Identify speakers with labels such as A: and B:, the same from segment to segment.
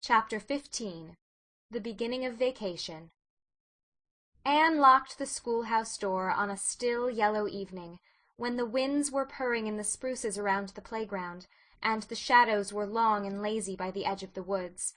A: Chapter 15. The Beginning of Vacation. Anne locked the schoolhouse door on a still, yellow evening, when the winds were purring in the spruces around the playground, and the shadows were long and lazy by the edge of the woods.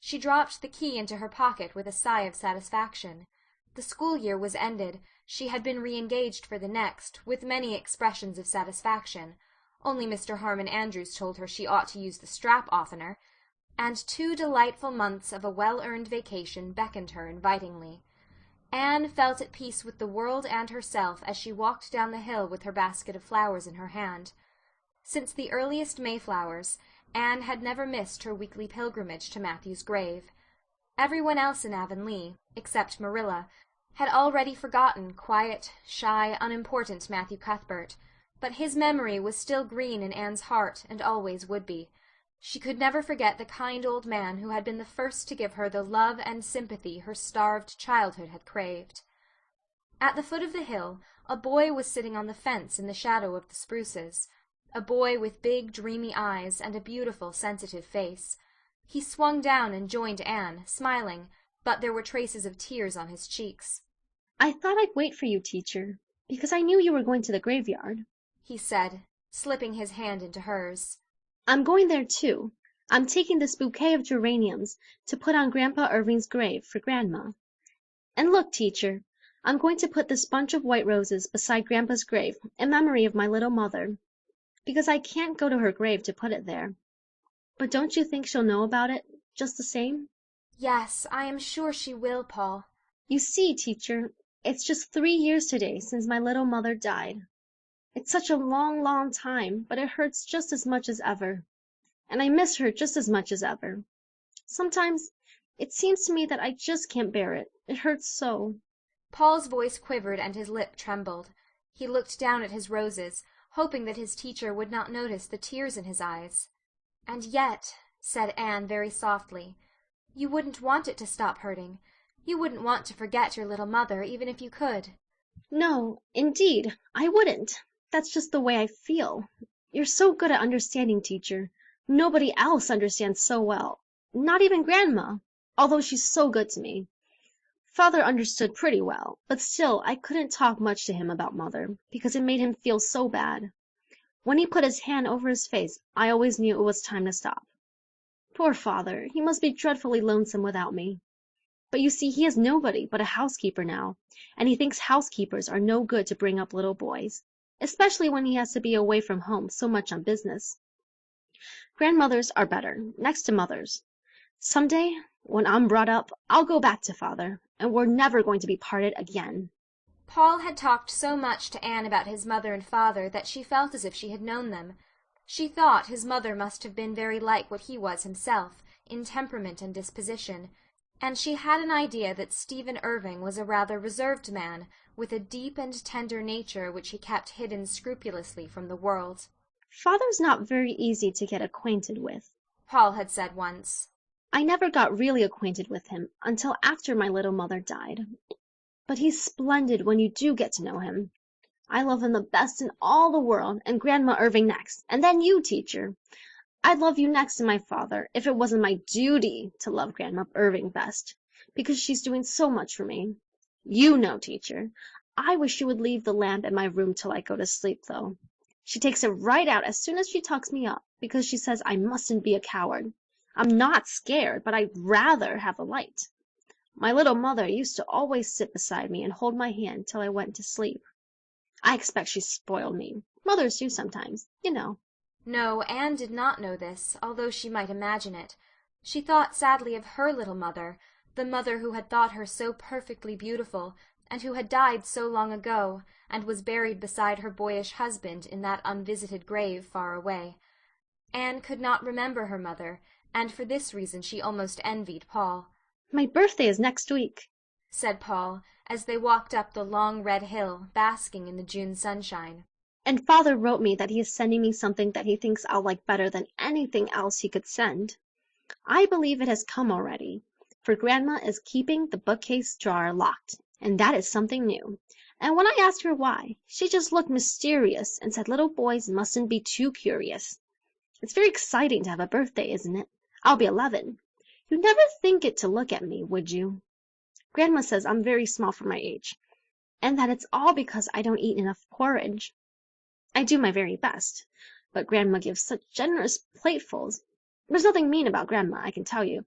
A: She dropped the key into her pocket with a sigh of satisfaction. The school year was ended. She had been re-engaged for the next, with many expressions of satisfaction. Only Mr. Harmon Andrews told her she ought to use the strap oftener, and 2 delightful months of a well-earned vacation beckoned her invitingly. Anne felt at peace with the world and herself as she walked down the hill with her basket of flowers in her hand. Since the earliest Mayflowers, Anne had never missed her weekly pilgrimage to Matthew's grave. Everyone else in Avonlea, except Marilla, had already forgotten quiet, shy, unimportant Matthew Cuthbert, but his memory was still green in Anne's heart and always would be. She could never forget the kind old man who had been the first to give her the love and sympathy her starved childhood had craved. At the foot of the hill, a boy was sitting on the fence in the shadow of the spruces, a boy with big, dreamy eyes and a beautiful, sensitive face. He swung down and joined Anne, smiling, but there were traces of tears on his cheeks.
B: "I thought I'd wait for you, teacher, because I knew you were going to the graveyard,"
A: he said, slipping his hand into hers.
B: "I'm going there, too. I'm taking this bouquet of geraniums to put on Grandpa Irving's grave for Grandma. And look, teacher, I'm going to put this bunch of white roses beside Grandpa's grave in memory of my little mother, because I can't go to her grave to put it there. But don't you think she'll know about it, just the same?"
A: "Yes, I am sure she will, Paul."
B: "You see, teacher, it's just 3 years today since my little mother died. It's such a long, long time, but it hurts just as much as ever. And I miss her just as much as ever. Sometimes it seems to me that I just can't bear it. It hurts so."
A: Paul's voice quivered and his lip trembled. He looked down at his roses, hoping that his teacher would not notice the tears in his eyes. "And yet," said Anne very softly, "you wouldn't want it to stop hurting. You wouldn't want to forget your little mother, even if you could."
B: "No, indeed, I wouldn't. That's just the way I feel. You're so good at understanding, teacher. Nobody else understands so well. Not even Grandma, although she's so good to me. Father understood pretty well, but still I couldn't talk much to him about Mother, because it made him feel so bad. When he put his hand over his face, I always knew it was time to stop. Poor Father, he must be dreadfully lonesome without me. But you see, he has nobody but a housekeeper now, and he thinks housekeepers are no good to bring up little boys, especially when he has to be away from home so much on business. Grandmothers are better, next to mothers. Some day, when I'm brought up, I'll go back to Father, and we're never going to be parted again."
A: Paul had talked so much to Anne about his mother and father that she felt as if she had known them. She thought his mother must have been very like what he was himself, in temperament and disposition, and she had an idea that Stephen Irving was a rather reserved man, with a deep and tender nature which he kept hidden scrupulously from the world.
B: "Father's not very easy to get acquainted with,"
A: Paul had said once.
B: "I never got really acquainted with him until after my little mother died. But he's splendid when you do get to know him. I love him the best in all the world, and Grandma Irving next, and then you, teacher. I'd love you next to my father if it wasn't my duty to love Grandma Irving best, because she's doing so much for me. You know, teacher, I wish you would leave the lamp in my room till I go to sleep, though. She takes it right out as soon as she tucks me up, because she says I mustn't be a coward. I'm not scared, but I'd rather have a light. My little mother used to always sit beside me and hold my hand till I went to sleep. I expect she spoiled me. Mothers do sometimes, you know."
A: No, Anne did not know this, although she might imagine it. She thought sadly of her little mother, the mother who had thought her so perfectly beautiful, and who had died so long ago, and was buried beside her boyish husband in that unvisited grave far away. Anne could not remember her mother, and for this reason she almost envied Paul.
B: "My birthday is next week,"
A: said Paul, as they walked up the long red hill, basking in the June sunshine.
B: "And Father wrote me that he is sending me something that he thinks I'll like better than anything else he could send. I believe it has come already, for Grandma is keeping the bookcase drawer locked, and that is something new. And when I asked her why, she just looked mysterious and said little boys mustn't be too curious. It's very exciting to have a birthday, isn't it? I'll be 11. You'd never think it to look at me, would you? Grandma says I'm very small for my age, and that it's all because I don't eat enough porridge. I do my very best, but Grandma gives such generous platefuls. There's nothing mean about Grandma, I can tell you.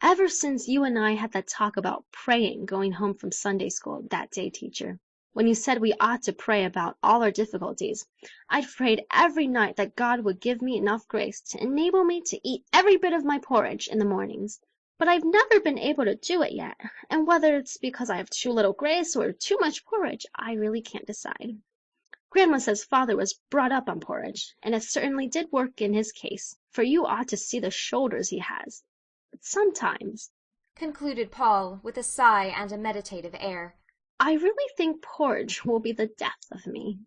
B: Ever since you and I had that talk about praying going home from Sunday school that day, teacher, when you said we ought to pray about all our difficulties, I'd prayed every night that God would give me enough grace to enable me to eat every bit of my porridge in the mornings. But I've never been able to do it yet, and whether it's because I have too little grace or too much porridge, I really can't decide. Grandma says Father was brought up on porridge, and it certainly did work in his case, for you ought to see the shoulders he has. But sometimes,
A: concluded Paul, with a sigh and a meditative air,
B: I really think porridge will be the death of me.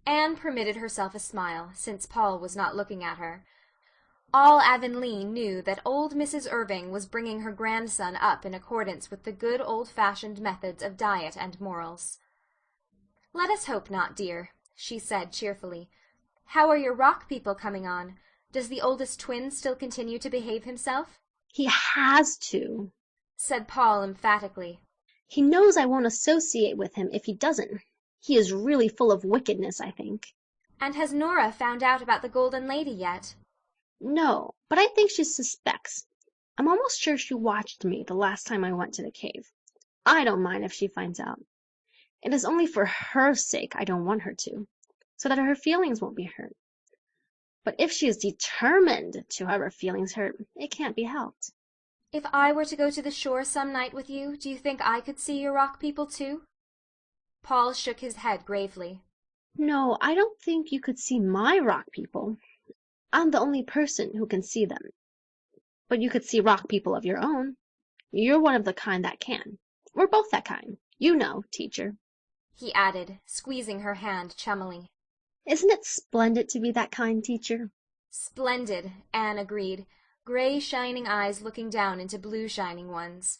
A: Anne permitted herself a smile, since Paul was not looking at her. All Avonlea knew that old Mrs. Irving was bringing her grandson up in accordance with the good old-fashioned methods of diet and morals. "Let us hope not, dear," she said cheerfully. "How are your rock people coming on? Does the oldest twin still continue to behave himself?"
B: He has to,
A: said Paul emphatically.
B: He knows I won't associate with him if he doesn't. He is really full of wickedness, I think.
A: And has Nora found out about the Golden Lady yet?
B: No, but I think she suspects. I'm almost sure she watched me the last time I went to the cave. I don't mind if she finds out. It is only for her sake I don't want her to, so that her feelings won't be hurt. But if she is determined to have her feelings hurt, it can't be helped.
A: If I were to go to the shore some night with you, do you think I could see your rock people too? Paul shook his head gravely.
B: No, I don't think you could see my rock people. I'm the only person who can see them. But you could see rock people of your own. You're one of the kind that can. We're both that kind. You know, teacher,"
A: he added, squeezing her hand chummily.
B: "Isn't it splendid to be that kind, teacher?"
A: Splendid, Anne agreed, gray shining eyes looking down into blue shining ones.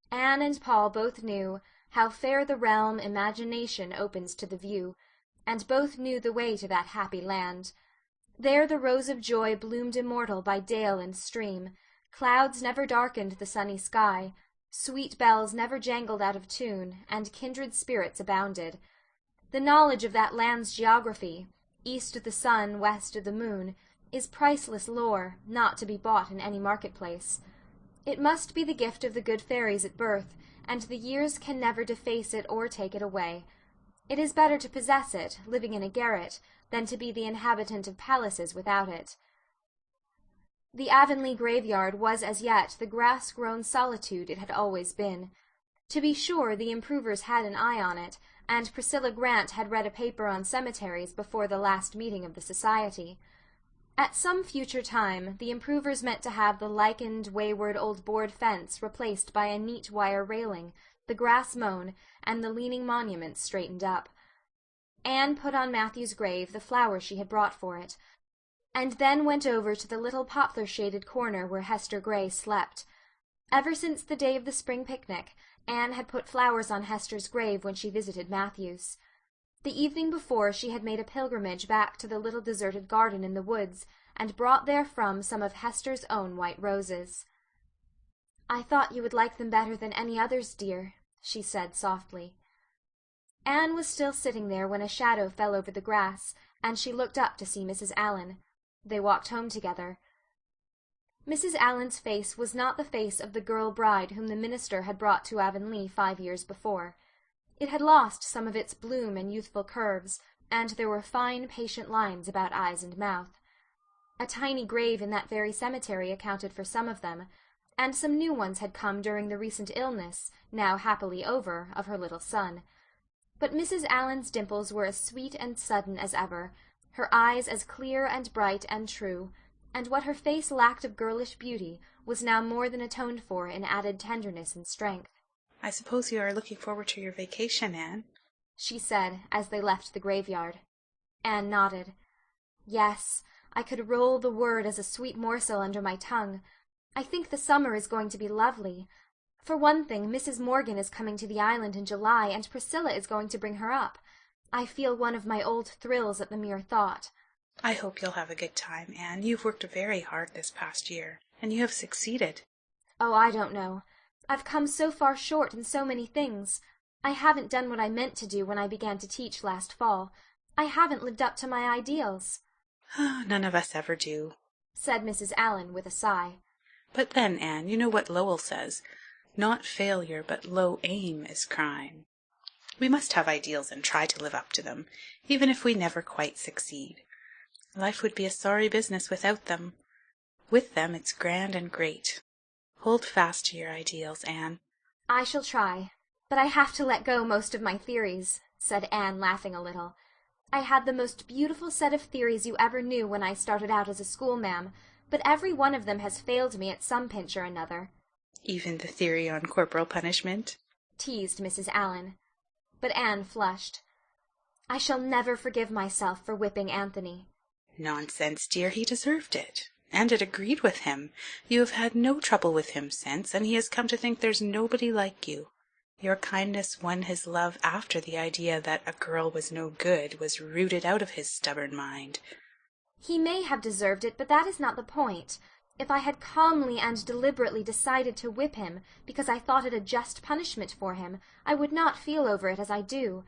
A: Anne and Paul both knew how fair the realm imagination opens to the view, and both knew the way to that happy land. There the rose of joy bloomed immortal by dale and stream, clouds never darkened the sunny sky, sweet bells never jangled out of tune, and kindred spirits abounded. The knowledge of that land's geography, east of the sun, west of the moon, is priceless lore, not to be bought in any marketplace. It must be the gift of the good fairies at birth, and the years can never deface it or take it away. It is better to possess it, living in a garret, than to be the inhabitant of palaces without it. The Avonlea graveyard was as yet the grass-grown solitude it had always been. To be sure, the improvers had an eye on it, and Priscilla Grant had read a paper on cemeteries before the last meeting of the society. At some future time, the improvers meant to have the lichened, wayward old board fence replaced by a neat wire railing, the grass mown, and the leaning monuments straightened up. Anne put on Matthew's grave the flowers she had brought for it, and then went over to the little poplar-shaded corner where Hester Gray slept. Ever since the day of the spring picnic, Anne had put flowers on Hester's grave when she visited Matthew's. The evening before she had made a pilgrimage back to the little deserted garden in the woods, and brought therefrom some of Hester's own white roses. "I thought you would like them better than any others, dear," she said softly. Anne was still sitting there when a shadow fell over the grass, and she looked up to see Mrs. Allan. They walked home together. Mrs. Allan's face was not the face of the girl bride whom the minister had brought to Avonlea 5 years before. It had lost some of its bloom and youthful curves, and there were fine, patient lines about eyes and mouth. A tiny grave in that very cemetery accounted for some of them, and some new ones had come during the recent illness, now happily over, of her little son. But Mrs. Allan's dimples were as sweet and sudden as ever, her eyes as clear and bright and true, and what her face lacked of girlish beauty was now more than atoned for in added tenderness and strength.
C: "I suppose you are looking forward to your vacation, Anne?"
A: she said, as they left the graveyard. Anne nodded. "Yes, I could roll the word as a sweet morsel under my tongue. I think the summer is going to be lovely. For one thing, Mrs. Morgan is coming to the island in July, and Priscilla is going to bring her up. I feel one of my old thrills at the mere thought."
C: "I hope you'll have a good time, Anne. You've worked very hard this past year, and you have succeeded."
A: Oh, I don't know. I've come so far short in so many things. I haven't done what I meant to do when I began to teach last fall. I haven't lived up to my ideals."
C: None of us ever do,
A: said Mrs. Allan with a sigh.
C: But then, Anne, you know what Lowell says, not failure but low aim is crime. We must have ideals and try to live up to them, even if we never quite succeed. Life would be a sorry business without them. With them it's grand and great. Hold fast to your ideals, Anne.
A: "I shall try, but I have to let go most of my theories," said Anne, laughing a little. "I had the most beautiful set of theories you ever knew when I started out as a schoolma'am, but every one of them has failed me at some pinch or another."
C: Even the theory on corporal punishment?
A: teased Mrs. Allan. But Anne flushed. "I shall never forgive myself for whipping Anthony."
C: Nonsense, dear, he deserved it. And it agreed with him. You have had no trouble with him since, and he has come to think there's nobody like you. Your kindness won his love after the idea that a girl was no good was rooted out of his stubborn mind.
A: "He may have deserved it, but that is not the point. If I had calmly and deliberately decided to whip him because I thought it a just punishment for him, I would not feel over it as I do.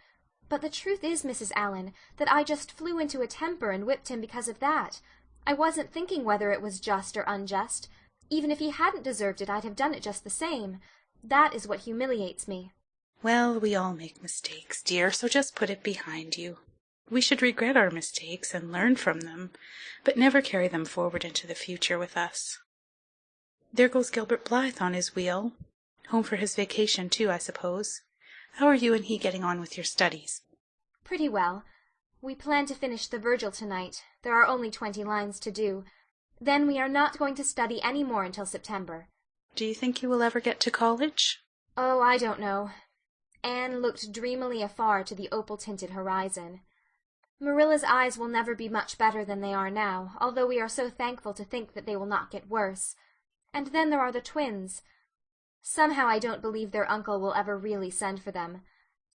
A: But the truth is, Mrs. Allan, that I just flew into a temper and whipped him because of that. I wasn't thinking whether it was just or unjust. Even if he hadn't deserved it, I'd have done it just the same. That is what humiliates me."
C: Well, we all make mistakes, dear, so just put it behind you. We should regret our mistakes and learn from them, but never carry them forward into the future with us. There goes Gilbert Blythe on his wheel. Home for his vacation, too, I suppose. How are you and he getting on with your studies?
A: "Pretty well. We plan to finish the Virgil tonight. There are only 20 lines to do. Then we are not going to study any more until September."
C: Do you think you will ever get to college?
A: "Oh, I don't know." Anne looked dreamily afar to the opal-tinted horizon. "Marilla's eyes will never be much better than they are now, although we are so thankful to think that they will not get worse. And then there are the twins. Somehow I don't believe their uncle will ever really send for them.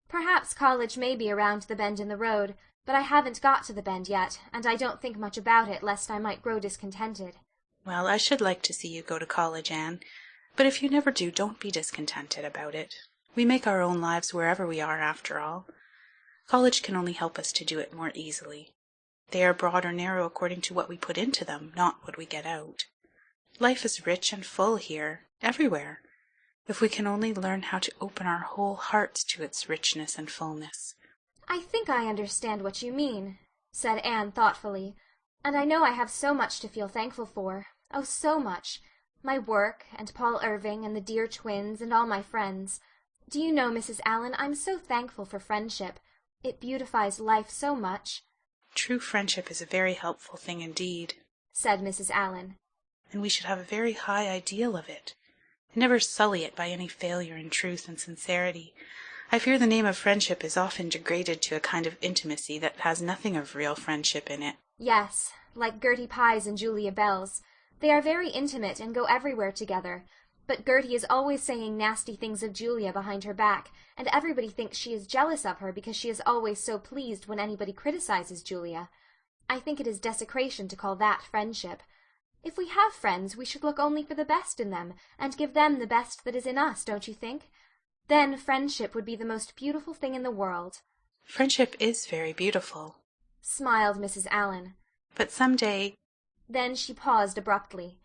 A: Perhaps college may be around the bend in the road, but I haven't got to the bend yet, and I don't think much about it lest I might grow discontented."
C: Well, I should like to see you go to college, Anne. But if you never do, don't be discontented about it. We make our own lives wherever we are, after all. College can only help us to do it more easily. They are broad or narrow according to what we put into them, not what we get out. Life is rich and full here, everywhere, if we can only learn how to open our whole hearts to its richness and fullness.
A: "I think I understand what you mean," said Anne thoughtfully, "and I know I have so much to feel thankful for. Oh, so much. My work, and Paul Irving, and the dear twins, and all my friends. Do you know, Mrs. Allan, I'm so thankful for friendship. It beautifies life so much."
C: True friendship is a very helpful thing indeed,
A: said Mrs. Allan.
C: And we should have a very high ideal of it. Never sully it by any failure in truth and sincerity. I fear the name of friendship is often degraded to a kind of intimacy that has nothing of real friendship in it.
A: Yes, like Gertie Pye's and Julia Bell's. They are very intimate and go everywhere together. But Gertie is always saying nasty things of Julia behind her back, and everybody thinks she is jealous of her because she is always so pleased when anybody criticizes Julia. I think it is desecration to call that friendship. If we have friends, we should look only for the best in them, and give them the best that is in us, don't you think? Then friendship would be the most beautiful thing in the world.
C: Friendship is very beautiful,
A: smiled Mrs. Allan.
C: But some day...
A: Then she paused abruptly.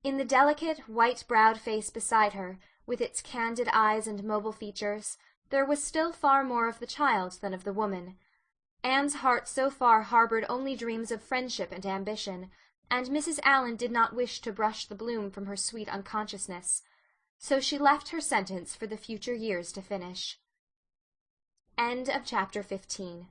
A: In the delicate, white-browed face beside her, with its candid eyes and mobile features, there was still far more of the child than of the woman. Anne's heart so far harbored only dreams of friendship and ambition, and Mrs. Allan did not wish to brush the bloom from her sweet unconsciousness. So she left her sentence for the future years to finish. End of chapter 15.